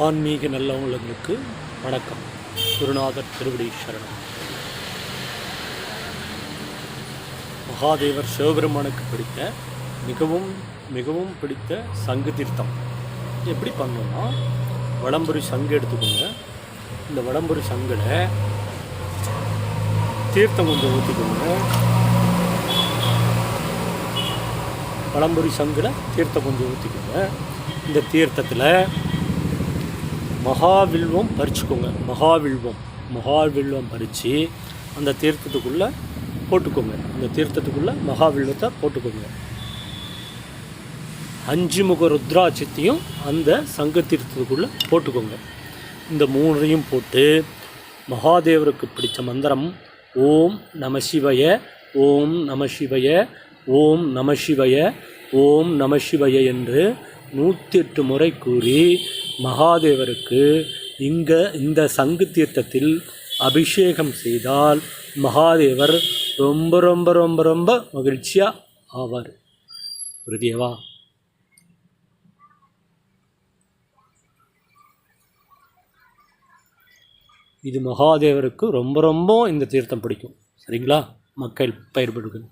ஆன்மீக நல்லவங்களுக்கு வணக்கம். குருநாதர் திருவடி சரணம். மகாதேவர் சிவபெருமானுக்கு பிடித்த மிகவும் மிகவும் பிடித்த சங்கு தீர்த்தம் எப்படி பண்ணணும்னா, வலம்புரி சங்கு எடுத்துக்கோங்க. இந்த வலம்புரி சங்கில் தீர்த்தம் கொஞ்சம் ஊற்றிக்கோங்க. வலம்புரி சங்கில் தீர்த்தம் கொஞ்சம் ஊற்றிக்கோங்க. இந்த தீர்த்தத்தில் மகாவில்வம் பறிச்சுக்கோங்க. மகாவில்வம் பறித்து அந்த தீர்த்தத்துக்குள்ளே போட்டுக்கோங்க. அந்த தீர்த்தத்துக்குள்ளே மகாவில்வத்தை போட்டுக்கோங்க. 5 முக ருத்ராட்சத்தையும் அந்த சங்க தீர்த்தத்துக்குள்ளே போட்டுக்கோங்க. இந்த 3ஐயும் போட்டு மகாதேவருக்கு பிடித்த மந்திரம் ஓம் நம சிவய, ஓம் நம சிவய, ஓம் நம சிவய, ஓம் நம சிவய என்று 108 முறை கூறி மகாதேவருக்கு இந்த சங்கு தீர்த்தத்தில் அபிஷேகம் செய்தால் மகாதேவர் ரொம்ப ரொம்ப ரொம்ப ரொம்ப மகிழ்ச்சியாக ஆவார். குருதேவா. இது மகாதேவருக்கு ரொம்ப ரொம்ப இந்த தீர்த்தம் பிடிக்கும். சரிங்களா மக்கள்? பயிர்படுங்கள்.